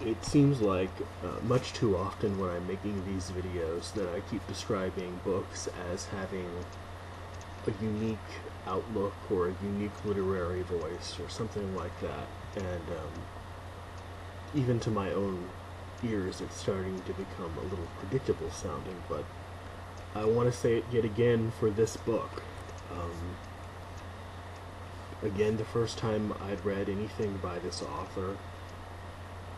It seems like much too often when I'm making these videos that I keep describing books as having a unique outlook or a unique literary voice or something like that. And even to my own ears, it's starting to become a little predictable sounding, but I want to say it yet again for this book. Again, the first time I'd read anything by this author,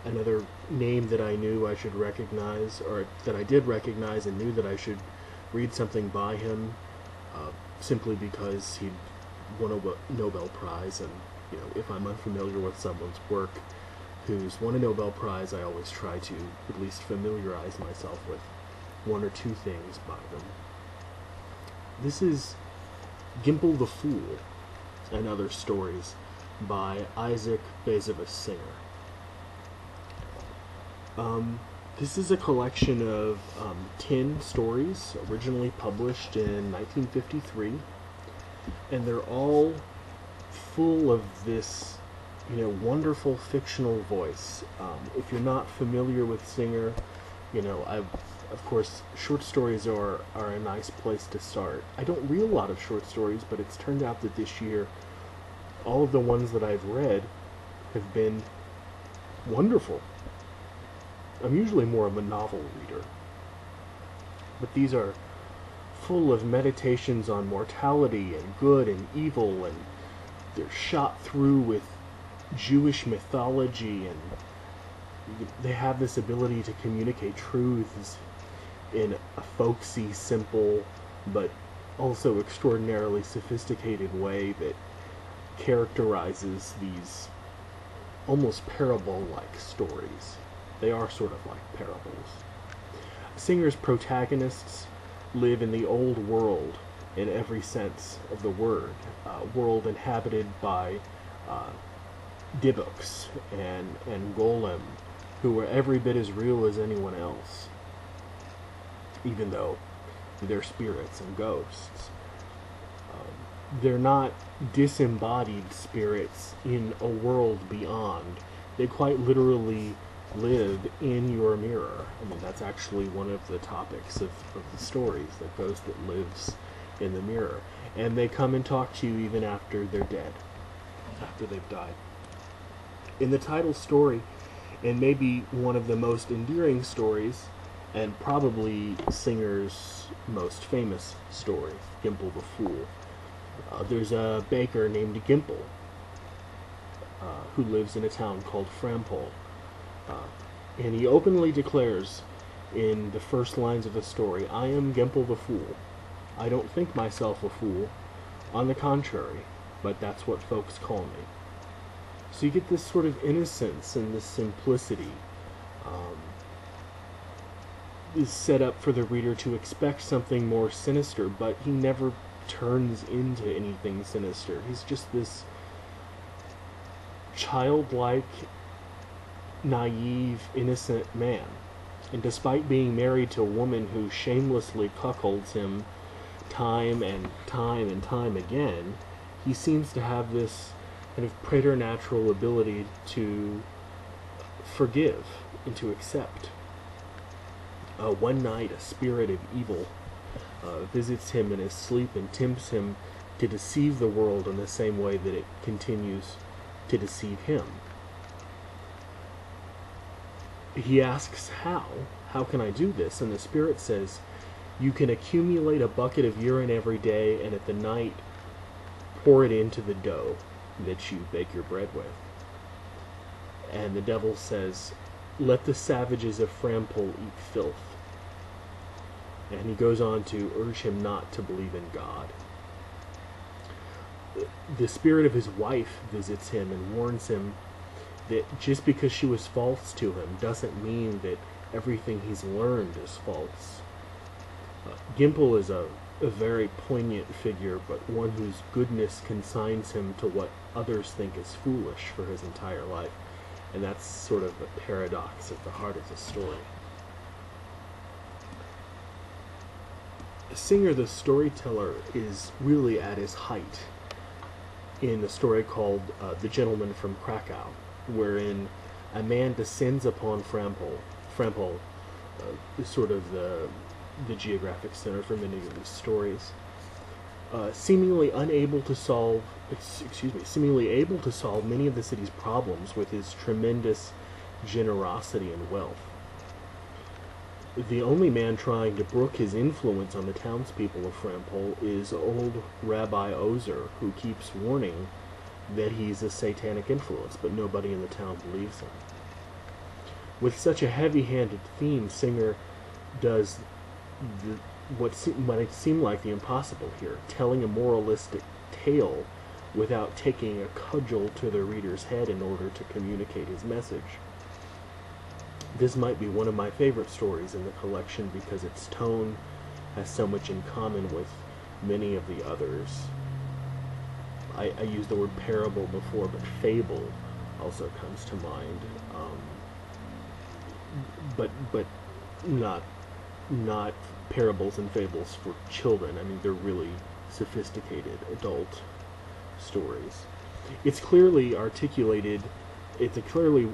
another name that I knew I should recognize, or that I did recognize and knew that I should read something by him, simply because he'd won a Nobel Prize, and if I'm unfamiliar with someone's work who's won a Nobel Prize, I always try to at least familiarize myself with one or two things by them. This is Gimpel the Fool and Other Stories by Isaac Bashevis Singer. This is a collection of 10 stories originally published in 1953, and they're all full of this wonderful fictional voice. If you're not familiar with Singer, of course, short stories are a nice place to start. I don't read a lot of short stories, but it's turned out that this year, all of the ones that I've read have been wonderful. I'm usually more of a novel reader, but these are full of meditations on mortality and good and evil, and they're shot through with Jewish mythology, and they have this ability to communicate truths in a folksy, simple, but also extraordinarily sophisticated way that characterizes these almost parable-like stories. They are sort of like parables. Singer's protagonists live in the old world in every sense of the word, world inhabited by Dybbuk's and Golem, who are every bit as real as anyone else, even though they're spirits and ghosts. They're not disembodied spirits in a world beyond. They quite literally live in your mirror. I mean, that's actually one of the topics of the stories, the ghost that lives in the mirror. And they come and talk to you even after they're dead, after they've died. In the title story, and maybe one of the most endearing stories, and probably Singer's most famous story, Gimpel the Fool, there's a baker named Gimpel who lives in a town called Frampol. And he openly declares in the first lines of the story, "I am Gimpel the Fool. I don't think myself a fool. On the contrary, but that's what folks call me." So you get this sort of innocence and this simplicity is set up for the reader to expect something more sinister, but he never turns into anything sinister. He's just this childlike, naive, innocent man. And despite being married to a woman who shamelessly cuckolds him time and time and time again, he seems to have this kind of preternatural ability to forgive and to accept. One night, a spirit of evil visits him in his sleep and tempts him to deceive the world in the same way that it continues to deceive him. He asks, how can I do this? And the spirit says, you can accumulate a bucket of urine every day, and at the night pour it into the dough that you bake your bread with. And the devil says, let the savages of Frampol eat filth. And he goes on to urge him not to believe in God. The spirit of his wife visits him and warns him that just because she was false to him doesn't mean that everything he's learned is false. Gimpel is a very poignant figure, but one whose goodness consigns him to what others think is foolish for his entire life. And that's sort of the paradox at the heart of the story. Singer, the storyteller, is really at his height in a story called The Gentleman from Krakow, wherein a man descends upon Frampol, is sort of the geographic center for many of these stories. Seemingly unable to solve, seemingly able to solve many of the city's problems with his tremendous generosity and wealth. The only man trying to brook his influence on the townspeople of Frampol is old Rabbi Ozer, who keeps warning that he's a satanic influence, but nobody in the town believes him. With such a heavy-handed theme, Singer does what might seem like the impossible here, telling a moralistic tale without taking a cudgel to the reader's head in order to communicate his message. This might be one of my favorite stories in the collection because its tone has so much in common with many of the others. I used the word parable before, but fable also comes to mind. But not parables and fables for children. I mean, they're really sophisticated adult stories. It's clearly articulated. It's a clearly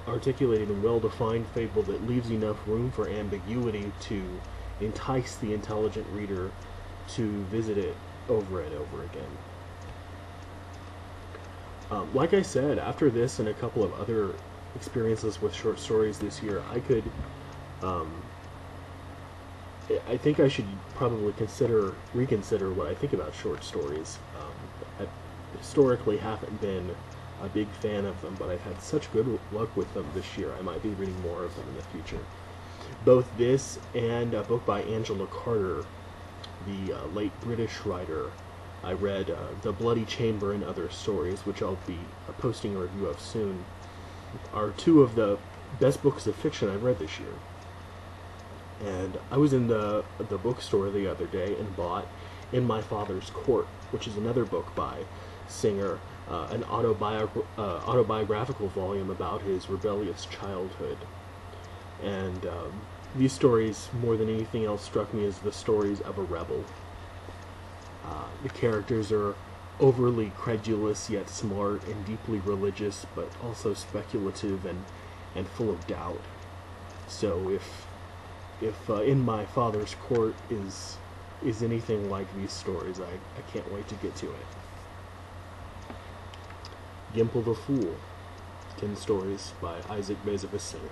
articulated and well-defined fable that leaves enough room for ambiguity to entice the intelligent reader to visit it over and over again. Like I said, after this and a couple of other experiences with short stories this year, I think I should probably reconsider what I think about short stories. I historically haven't been a big fan of them, but I've had such good luck with them this year. I might be reading more of them in the future. Both this and a book by Angela Carter, the late British writer. I read The Bloody Chamber and Other Stories, which I'll be posting a review of soon, are two of the best books of fiction I've read this year. And I was in the bookstore the other day and bought In My Father's Court, which is another book by Singer, an autobiographical volume about his rebellious childhood. And these stories, more than anything else, struck me as the stories of a rebel. The characters are overly credulous yet smart and deeply religious, but also speculative and full of doubt. So if In My Father's Court is anything like these stories, I can't wait to get to it. Gimpel the Fool, 10 Stories by Isaac Bashevis Singer.